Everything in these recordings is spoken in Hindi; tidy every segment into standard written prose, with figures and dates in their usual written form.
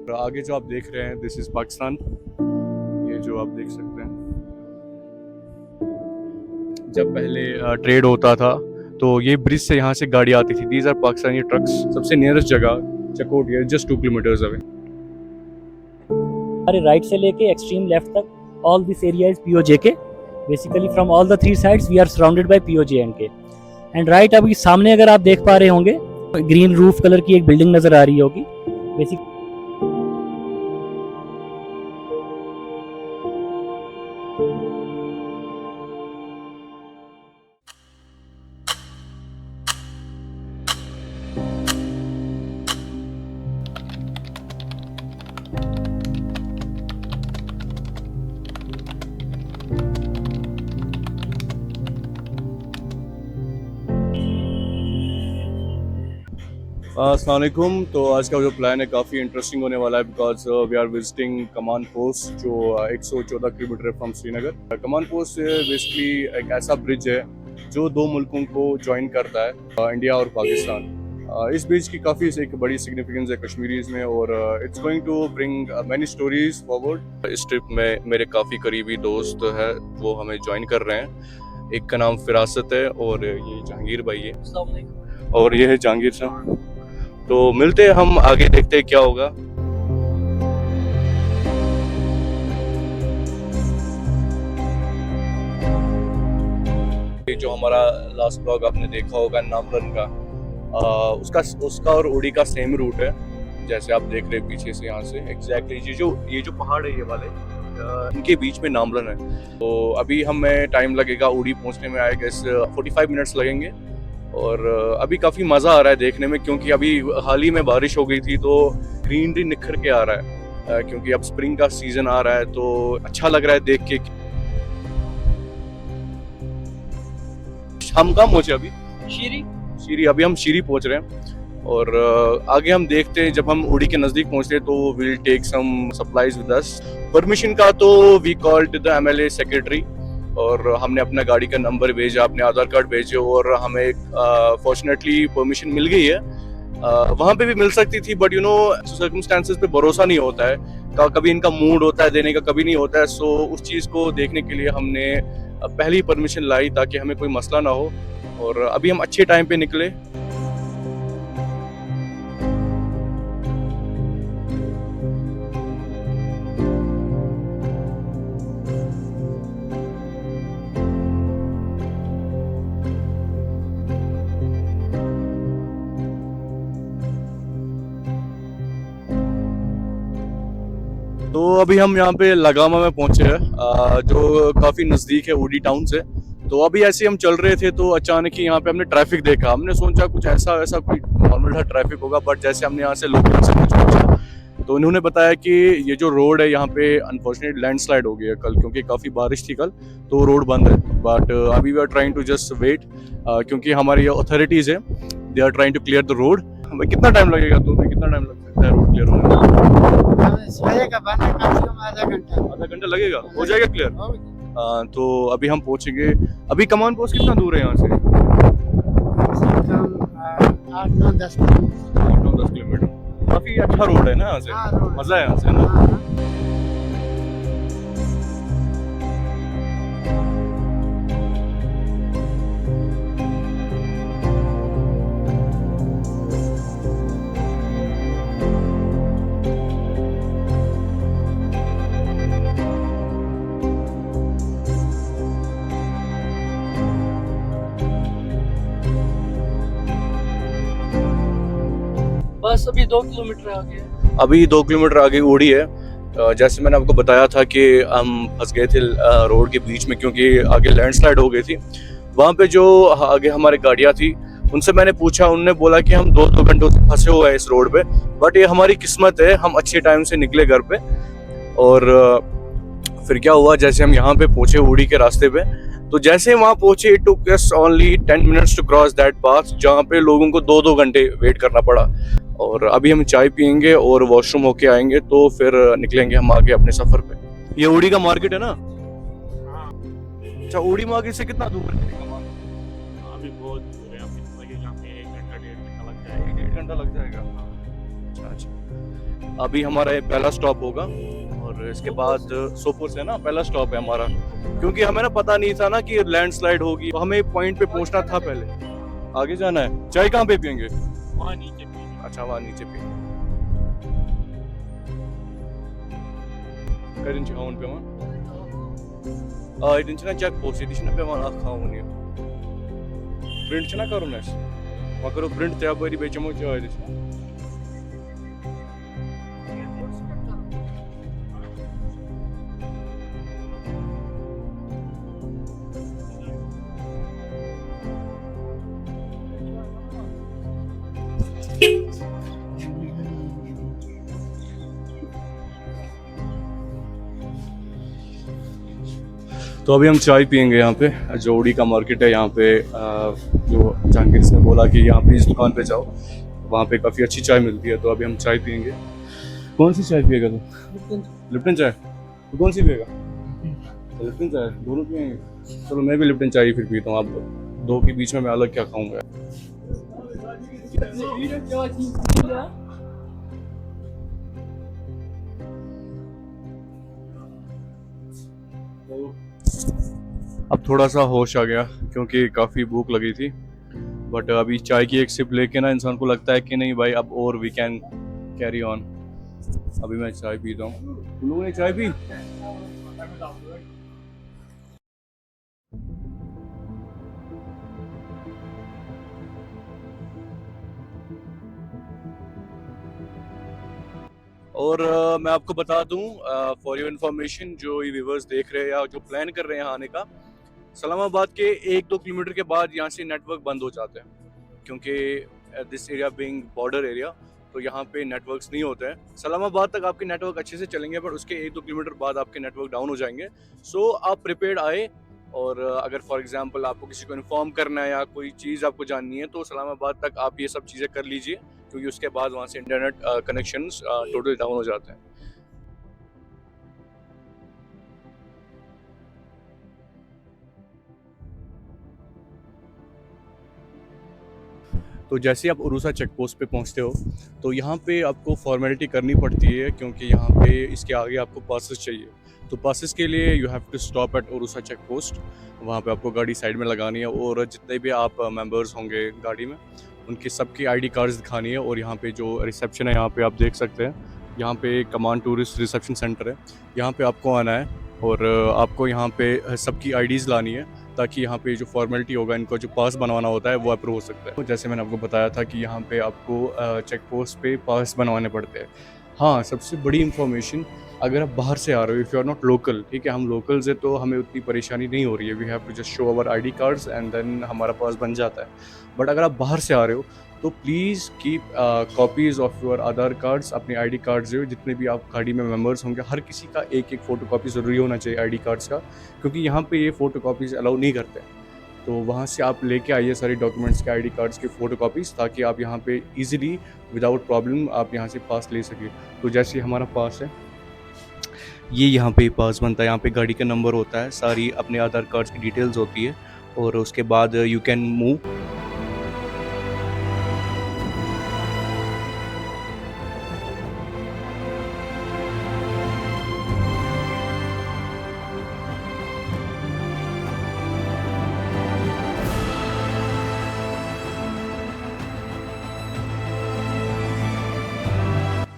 आगे जो आप देख रहे हैं दिस इज पाकिस्तान। ये जो आप देख सकते हैं, जब पहले ट्रेड होता था तो ये ब्रिज से यहाँ से गाड़ी आती थी। These are Pakistani trucks. सबसे नियरेस्ट जगह चकोट, जस्ट 2 किलोमीटर्स अवे। हमारे राइट से लेके एक्सट्रीम लेफ्ट तक all this area is POJK. Basically from all the three sides we are surrounded by POJNK. And right अभी सामने अगर आप देख पा रहे होंगे ग्रीन रूफ कलर की एक बिल्डिंग नजर आ रही होगी। बेसिक अस्सलाम वालेकुम। तो आज का जो प्लान है काफ़ी इंटरेस्टिंग होने वाला है because we are visiting Kaman post जो 114 किलोमीटर है from Srinagar. Kaman post basically एक ऐसा ब्रिज है जो दो मुल्कों को ज्वाइन करता है, इंडिया और पाकिस्तान। इस ब्रिज की काफ़ी एक बड़ी सिग्निफिकेंस है कश्मीरीज में और it's going to bring many stories forward. इस ट्रिप में मेरे काफ़ी करीबी दोस्त है, वो हमें ज्वाइन कर रहे हैं। एक का नाम फिरासत है और ये जहांगीर भाई है और ये है जहांगीर साहब। तो मिलते हैं, हम आगे देखते हैं क्या होगा। ये जो हमारा लास्ट ब्लॉग आपने देखा होगा नामलन का, उसका और उड़ी का सेम रूट है जैसे आप देख रहे हैं पीछे से। यहाँ से एग्जैक्टली ये जो पहाड़ है ये वाले, इनके बीच में नामलन है। तो अभी हमें टाइम लगेगा उड़ी पहुंचने में, आई गेस 45 मिनट्स लगेंगे। और अभी काफ़ी मज़ा आ रहा है देखने में क्योंकि अभी हाल ही में बारिश हो गई थी तो ग्रीनरी निखर के आ रहा है, क्योंकि अब स्प्रिंग का सीज़न आ रहा है तो अच्छा लग रहा है देख के। हम कहाँ पहुँचे अभी? शीरी। अभी हम शीरी पहुँच रहे हैं और आगे हम देखते हैं। जब हम उड़ी के नज़दीक पहुँचते हैं तो will take some supplies with us. Permission का तो we called the MLA secretary और हमने अपना गाड़ी का नंबर भेजा, अपने आधार कार्ड भेजे और हमें फॉर्चुनेटली परमिशन मिल गई है। वहाँ पे भी मिल सकती थी बट सर्कमस्टेंसेस पे भरोसा नहीं होता है। कभी इनका मूड होता है देने का, कभी नहीं होता है। सो उस चीज़ को देखने के लिए हमने पहली परमिशन लाई ताकि हमें कोई मसला ना हो। और अभी हम अच्छे टाइम पे निकले। तो अभी हम यहाँ पे लगामा में पहुंचे हैं, जो काफ़ी नज़दीक है उड़ी टाउन से। तो अभी ऐसे हम चल रहे थे तो अचानक ही यहाँ पे हमने ट्रैफिक देखा। हमने सोचा कुछ ऐसा कोई नॉर्मल ट्रैफिक होगा, बट जैसे हमने यहाँ से लोकल से कुछ पूछा तो इन्होंने बताया कि ये जो रोड है यहाँ पे अनफॉर्चुनेट लैंडस्लाइड हो गई है कल, क्योंकि काफ़ी बारिश थी कल तो रोड बंद है। बट अभी we are trying to just wait, क्योंकि हमारी अथॉरिटीज़ है, they are trying to clear the road. हमें कितना टाइम लगेगा? तुम्हें कितना टाइम लग सकता है रोड क्लियर होने में? आधा घंटा लगेगा, हो जाएगा क्लियर। तो अभी हम पहुंचेंगे। अभी कमान पोस्ट कितना दूर है यहाँ से? 8-9-10 किलोमीटर। काफी अच्छा रोड है ना यहाँ से, मजा है यहाँ से ना। बस अभी 2 किलोमीटर आगे। अभी 2 किलोमीटर आगे उड़ी है। जैसे मैंने आपको बताया था कि हम फंस गए थे रोड के बीच में क्योंकि आगे लैंडस्लाइड हो गई थी। वहाँ पे जो आगे हमारे गाड़ियाँ थी उनसे मैंने पूछा, उन्होंने बोला कि हम 2 घंटों से फंसे हुए हैं इस रोड पे। बट ये हमारी किस्मत है, हम अच्छे टाइम से निकले घर पे। और फिर क्या हुआ, जैसे हम यहाँ पे पहुँचे उड़ी के रास्ते पे, तो जैसे वहाँ पहुँचे it took us only 10 minutes to cross that path, जहाँ पे लोगों को 2-2 घंटे वेट करना पड़ा। और अभी हम चाय पियेंगे और वॉशरूम होके आएंगे तो फिर निकलेंगे हम आगे अपने सफर पे। ये उड़ी का मार्केट है ना? अच्छा, उड़ी मार्केट से कितना दूर है? अभी बहुत दूर है, अभी लगेगा हमें 1 घंटा 1.5 घंटा लग जाएगा। 1.5 घंटा लग जाएगा। अच्छा। अभी हमारा ये पहला स्टॉप होगा और इसके बाद सोपोर से ना पहला स्टॉप है हमारा, क्योंकि हमें ना पता नहीं था ना कि लैंडस्लाइड होगी, तो हमें पॉइंट पे पहुंचना था पहले। आगे जाना है। चाय कहाँ पे पियेंगे? वहाँ नीचे भी है। अच्छा, वहाँ नीचे पियेंगे। Karin ci hauen wir mal. Din na check post din na pe mal khaun ni. Print na karo nes. Makaro print te abari bechamo chai dis. तो अभी हम चाय पियेंगे यहाँ पे, जो ओडी का मार्केट है यहाँ पे। जो जहांगीर ने बोला कि यहाँ पे इस दुकान पे जाओ, वहाँ पे काफ़ी अच्छी चाय मिलती है। तो अभी हम चाय पियेंगे। कौन सी चाय पिएगा तू? लिप्टन चाय। तो कौन सी पिएगा? लिप्टन चाय। दोनों पियेंगे। चलो मैं भी लिप्टन चाय ही फिर पीता हूँ। आप दो के बीच में मैं अलग क्या खाऊंगा। अब थोड़ा सा होश आ गया क्योंकि काफ़ी भूख लगी थी, बट अभी चाय की एक सिप लेके ना इंसान को लगता है कि नहीं भाई अब और वी कैन कैरी ऑन। अभी मैं चाय पीता हूँ। तुम लोगों ने चाय पी? और मैं आपको बता दूं फॉर योर इन्फॉर्मेशन, जो ये व्यूवर्स देख रहे हैं या जो प्लान कर रहे हैं आने का, इस्लामाबाद के 1-2 किलोमीटर के बाद यहाँ से नेटवर्क बंद हो जाते हैं, क्योंकि this area being border area, तो यहाँ पे नेटवर्क्स नहीं होते हैं। इस्लामाबाद तक आपके नेटवर्क अच्छे से चलेंगे, पर उसके 1-2 किलोमीटर बाद आपके नेटवर्क डाउन हो जाएंगे। सो आप प्रिपेयर्ड आए, और अगर फॉर एग्जांपल आपको किसी को इन्फॉर्म करना है या कोई चीज़ आपको जाननी है, तो इस्लामाबाद तक आप ये सब चीज़ें कर लीजिए, क्योंकि उसके बाद वहाँ से इंटरनेट कनेक्शंस टोटल डाउन हो जाते हैं। तो जैसे आप उरूसा चेक पोस्ट पे पहुंचते हो, तो यहाँ पे आपको फॉर्मेलिटी करनी पड़ती है, क्योंकि यहाँ पे इसके आगे आपको पासेस चाहिए। तो पासेस के लिए you have to stop at Urusa check post. वहाँ पे आपको गाड़ी साइड में लगानी है, और जितने भी आप मेंबर्स होंगे गाड़ी में, उनकी सबकी आईडी कार्ड्स दिखानी है। और यहाँ पे जो रिसेप्शन है, यहाँ पे आप देख सकते हैं, यहाँ पे कमांड टूरिस्ट रिसेप्शन सेंटर है, यहाँ पे आपको आना है, और आपको यहाँ पे सबकी आईडीज़ लानी है, ताकि यहाँ पे जो फॉर्मेलिटी होगा, इनको जो पास बनवाना होता है वो अप्रूव हो सकता है। तो जैसे मैंने आपको बताया था कि यहाँ पे आपको चेक पोस्ट पे पास बनवाने पड़ते हैं। हाँ, सबसे बड़ी इंफॉर्मेशन, अगर आप बाहर से आ रहे हो, if you are not local, ठीक है, हम लोकल्स है तो हमें उतनी परेशानी नहीं हो रही है, we have to just show our ID cards and then हमारा पास बन जाता है। बट अगर आप बाहर से आ रहे हो, तो please keep copies of your Aadhaar cards, अपने आईडी कार्ड्स जो जितने भी आप गाड़ी में मेंबर्स होंगे, हर किसी का एक एक फ़ोटो कॉपी ज़रूरी होना चाहिए आईडी कार्ड्स का, क्योंकि यहाँ पे ये फ़ोटो कॉपीज़ अलाउ नहीं करते। तो वहाँ से आप लेके आइए सारी डॉक्यूमेंट्स के, आईडी कार्ड्स के फ़ोटो कॉपीज़, ताकि आप यहाँ पे इजीली विदाउट प्रॉब्लम आप यहाँ से पास ले सकें। तो जैसे हमारा पास है, ये यहाँ पे पास बनता है, यहाँ पे गाड़ी का नंबर होता है, सारी अपने आधार कार्ड्स की डिटेल्स होती है, और उसके बाद यू कैन मूव।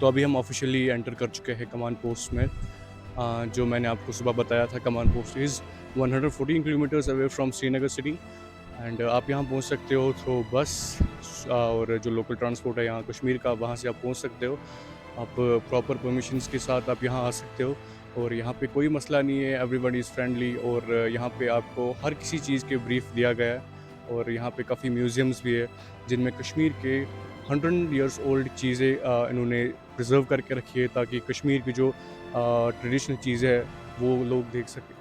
तो अभी हम ऑफिशियली एंटर कर चुके हैं कमांड पोस्ट में। जो मैंने आपको सुबह बताया था, command post is 114 kilometres away from Srinagar city, and आप यहाँ पहुँच सकते हो थ्रू बस, और जो लोकल ट्रांसपोर्ट है यहाँ कश्मीर का, वहाँ से आप पहुँच सकते हो। आप प्रॉपर परमिशंस के साथ आप यहाँ आ सकते हो, और यहाँ पे कोई मसला नहीं है, एवरीबडी इज़ फ्रेंडली, और यहाँ पे आपको हर किसी चीज़ के ब्रीफ दिया गया है। और यहाँ पे काफ़ी म्यूज़ियम्स भी है, जिनमें कश्मीर के 100 ईयर्स ओल्ड चीज़ें इन्होंने प्रिजर्व करके रखी है, ताकि कश्मीर की जो ट्रेडिशनल चीज़ें है वो लोग देख सकें।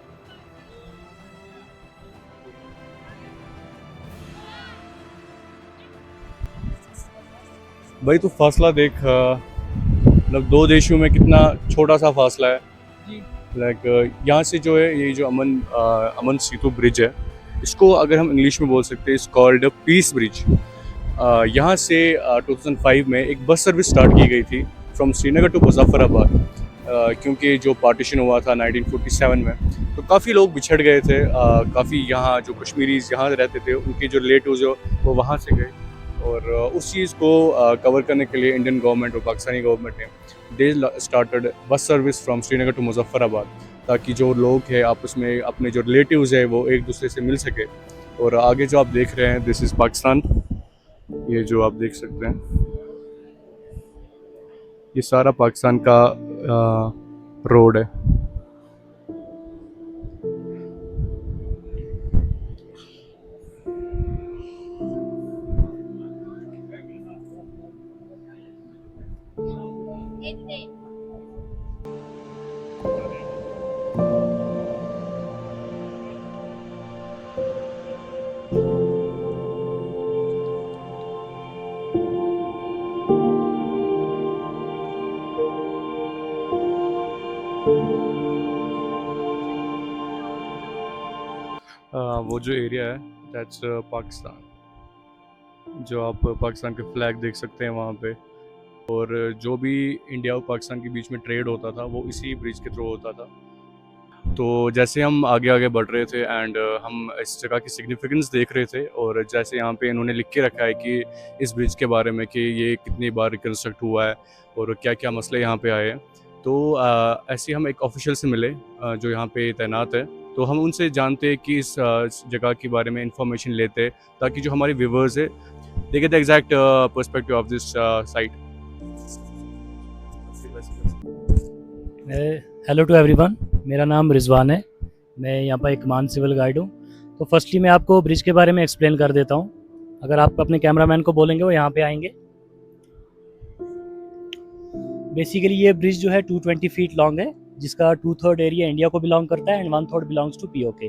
भाई तो फासला देख, मतलब दो देशों में कितना छोटा सा फासला है। लाइक यहाँ से जो है, ये जो अमन सेतु ब्रिज है, इसको अगर हम इंग्लिश में बोल सकते हैं, इट्स कॉल्ड पीस ब्रिज। यहाँ से 2005 में एक बस सर्विस स्टार्ट की गई थी, फ्रॉम श्रीनगर टू मुजफ्फराबाद, क्योंकि जो पार्टीशन हुआ था 1947 में, तो काफ़ी लोग बिछड़ गए थे। काफ़ी यहाँ जो कश्मीरीज यहाँ रहते थे उनके जो रिलेटिव्स हो वो वहाँ से गए, और उस चीज़ को कवर करने के लिए इंडियन गवर्नमेंट और पाकिस्तानी गवर्नमेंट ने they started bus service from Srinagar to Muzaffarabad, ताकि जो लोग हैं आपस में अपने जो रिलेटिव्स हैं वो एक दूसरे से मिल सके। और आगे जो आप देख रहे हैं, दिस इज़ पाकिस्तान। ये जो आप देख सकते हैं, ये सारा पाकिस्तान का रोड है। वो जो एरिया है दैट्स पाकिस्तान। जो आप पाकिस्तान के फ्लैग देख सकते हैं वहाँ पे, और जो भी इंडिया और पाकिस्तान के बीच में ट्रेड होता था वो इसी ब्रिज के थ्रू होता था। तो जैसे हम आगे आगे बढ़ रहे थे एंड हम इस जगह की सिग्निफिकेंस देख रहे थे, और जैसे यहाँ पे इन्होंने लिख के रखा है कि इस ब्रिज के बारे में कि ये कितनी बार रिकन्स्ट्रक्ट हुआ है और क्या क्या मसले यहाँ पे आए हैं। तो ऐसे ही हम एक ऑफिशियल से मिले जो यहाँ पे तैनात है, तो हम उनसे जानते हैं कि इस जगह के बारे में इंफॉर्मेशन लेते, ताकि जो हमारे व्यूवर्स है they get the exact perspective of this site. Hello to everyone, मेरा नाम रिजवान है। मैं यहाँ पर एक कमान सिविल गाइड हूँ। तो फर्स्टली मैं आपको ब्रिज के बारे में एक्सप्लेन कर देता हूँ। अगर आप अपने कैमरामैन को बोलेंगे वो यहाँ पे आएंगे। बेसिकली ये ब्रिज जो है 220 फीट लॉन्ग है, जिसका 2/3 एरिया इंडिया को बिलोंग करता है and 1/3 belongs to POK.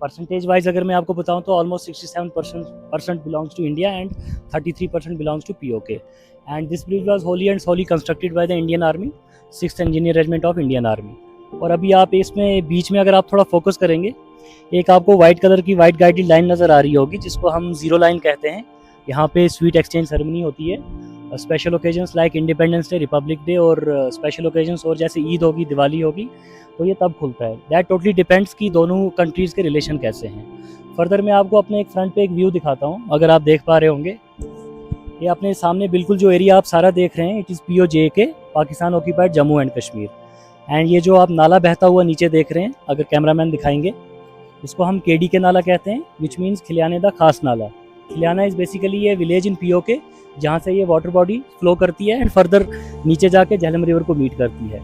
Percentage wise अगर मैं आपको बताऊँ तो almost 67% belongs to India and 33% belongs to POK. And this bridge was wholly and solely constructed by the Indian army, 6th engineer regiment of Indian army. और अभी आप इसमें बीच में अगर आप थोड़ा फोकस करेंगे, एक आपको वाइट कलर की वाइट गाइडेड लाइन नज़र आ रही होगी, जिसको हम जीरो लाइन कहते हैं। यहाँ पे स्वीट एक्सचेंज सेरेमनी होती है। Special occasions like independence day, Republic day और स्पेशल ओकेजन्स और जैसे ईद होगी, दिवाली होगी, तो ये तब खुलता है। दैट टोटली डिपेंड्स कि दोनों कंट्रीज़ के रिलेशन कैसे हैं। फर्दर मैं आपको अपने एक फ्रंट पे एक व्यू दिखाता हूँ, अगर आप देख पा रहे होंगे। ये अपने सामने बिल्कुल जो एरिया आप सारा देख रहे हैं, it is POJK, Pakistan occupied Jammu and Kashmir. And ये जो आप नाला बहता हुआ नीचे देख रहे हैं, अगर कैमरामैन दिखाएंगे, इसको हम KDK नाला कहते हैं, विच मीन्स खिलियाने दा खास नाला। खिलियाना इज़ बेसिकली ये विलेज इन POK, जहाँ से ये वाटर बॉडी फ्लो करती है एंड फर्दर नीचे जाके झेलम रिवर को मीट करती है।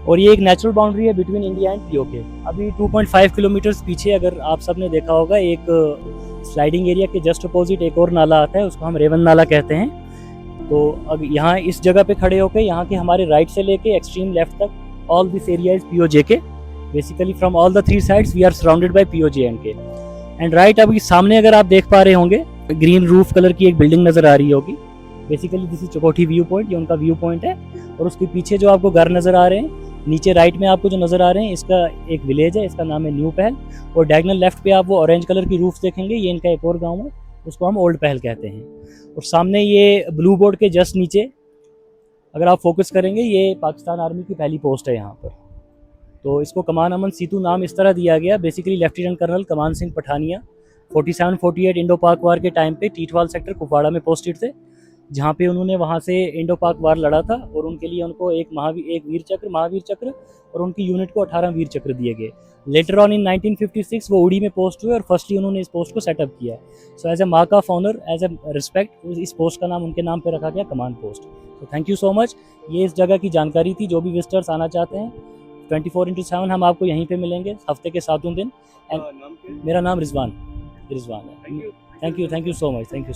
और ये एक नेचुरल बाउंड्री है बिटवीन इंडिया एंड POK। अभी 2.5 किलोमीटर्स पीछे अगर आप सब ने देखा होगा, एक स्लाइडिंग एरिया के जस्ट अपोजिट एक और नाला आता है, उसको हम रेवन नाला कहते हैं। तो अब यहाँ इस जगह पे खड़े होकर यहाँ के हमारे राइट से लेके एक्सट्रीम लेफ्ट तक all this area is POJK। Basically from all the 3 sides we are surrounded by POJK। And right अभी सामने अगर आप देख पा रहे होंगे, ग्रीन रूफ कलर की एक बिल्डिंग नज़र आ रही होगी। Basically this is Chakothi view point, ये उनका व्यू पॉइंट है। और उसके पीछे जो आपको घर नज़र आ रहे हैं, नीचे राइट में आपको जो नज़र आ रहे हैं, इसका एक विलेज है, इसका नाम है न्यू पहल। और डायगनल लेफ्ट पे आप वो ऑरेंज कलर की रूफ देखेंगे, ये इनका एक और गांव है, उसको हम ओल्ड पहल कहते हैं। और सामने ये ब्लू बोर्ड के जस्ट नीचे अगर आप फोकस करेंगे, ये पाकिस्तान आर्मी की पहली पोस्ट है यहाँ पर। तो इसको कमान अमन सीतू नाम इस तरह दिया गया। बेसिकली लेफ्टिनेंट कर्नल कमान सिंह पठानिया 47-48 इंडो पाक वार के टाइम पे टीटवाल सेक्टर कुपवाड़ा में पोस्टेड थे, जहाँ पे उन्होंने वहाँ से इंडो पाक वार लड़ा था। और उनके लिए उनको एक महावीर चक्र और उनकी यूनिट को 18 वीर चक्र दिए गए। लेटर ऑन इन 1956 वो उड़ी में पोस्ट हुए और फर्स्टली उन्होंने इस पोस्ट को सेटअप किया। So as a mark of honour, as a respect, इस पोस्ट का नाम उनके नाम पे रखा गया, कमान पोस्ट। तो थैंक यू सो मच। ये इस जगह की जानकारी थी। जो भी विजिटर्स आना चाहते हैं, 24/7 हम आपको यहीं पे मिलेंगे, हफ्ते के 7 दिन। मेरा नाम रिजवान है। Thank you so much. Thank you.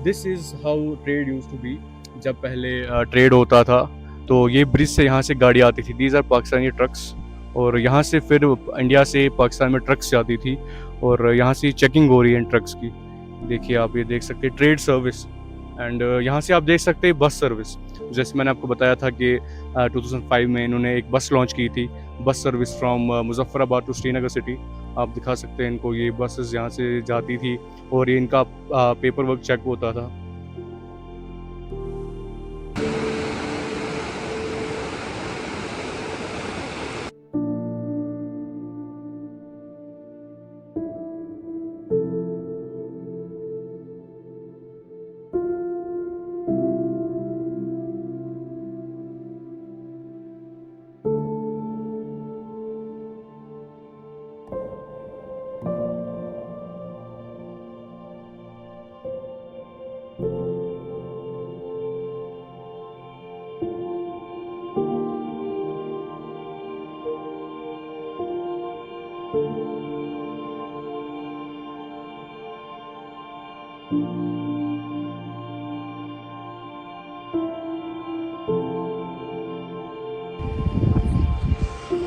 This is how trade used to be. जब पहले ट्रेड होता था तो ये ब्रिज से यहाँ से गाड़ी आती थी, दीज आर पाकिस्तानी ट्रक्स, और यहाँ से फिर इंडिया से पाकिस्तान में ट्रक्स जाती थी और यहाँ से चेकिंग हो रही है इन ट्रक्स की। देखिए आप ये देख सकते हैं ट्रेड सर्विस, एंड यहाँ से आप देख सकते हैं बस सर्विस। जैसे मैंने आपको बताया था कि 2005 में इन्होंने एक बस लॉन्च की थी, bus service from Muzaffarabad to Srinagar city. आप दिखा सकते हैं इनको, ये बसेस यहाँ से जाती थी और ये इनका पेपर वर्क चेक होता था।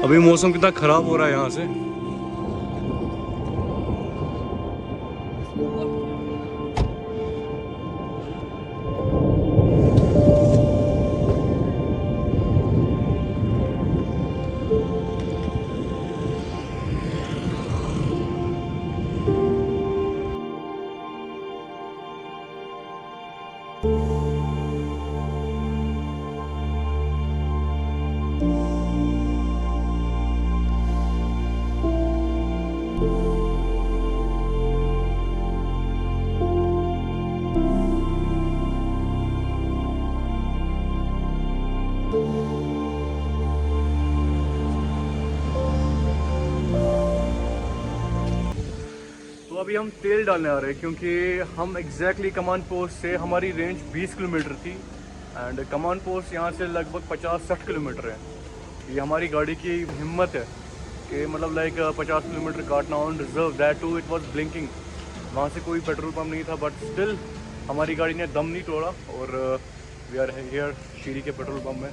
अभी मौसम कितना खराब हो रहा है यहाँ से। तो अभी हम तेल डालने आ रहे हैं क्योंकि हम एग्जैक्टली कमांड पोस्ट से, हमारी रेंज 20 किलोमीटर थी एंड कमांड पोस्ट यहाँ से लगभग 50-60 किलोमीटर है। ये हमारी गाड़ी की हिम्मत है कि मतलब लाइक 50 किलोमीटर काटना on reserve, that too it was blinking. वहाँ से कोई पेट्रोल पंप नहीं था बट स्टिल हमारी गाड़ी ने दम नहीं तोड़ा और वी आर हियर शीरी के पेट्रोल पंप में,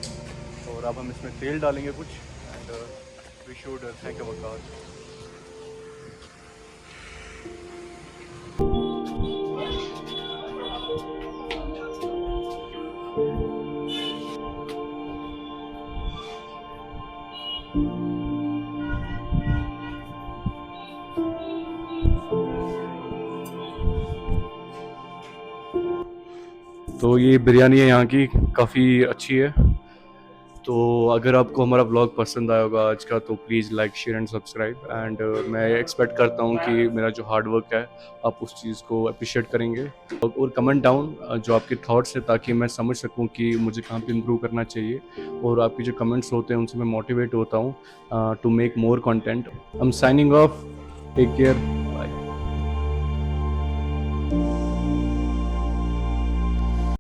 और अब हम इसमें तेल डालेंगे कुछ and we should thank our car. तो ये बिरयानी है यहाँ की, काफ़ी अच्छी है। तो अगर आपको हमारा ब्लॉग पसंद आया होगा आज का तो please like share and subscribe, and मैं एक्सपेक्ट करता हूँ कि मेरा जो हार्ड वर्क है आप उस चीज़ को अप्रिशिएट करेंगे, और कमेंट डाउन जो आपके थॉट्स है ताकि मैं समझ सकूँ कि मुझे कहाँ पे इम्प्रूव करना चाहिए। और आपके जो कमेंट्स होते हैं उनसे मैं मोटिवेट होता हूँ to make more content. I am signing off, take care.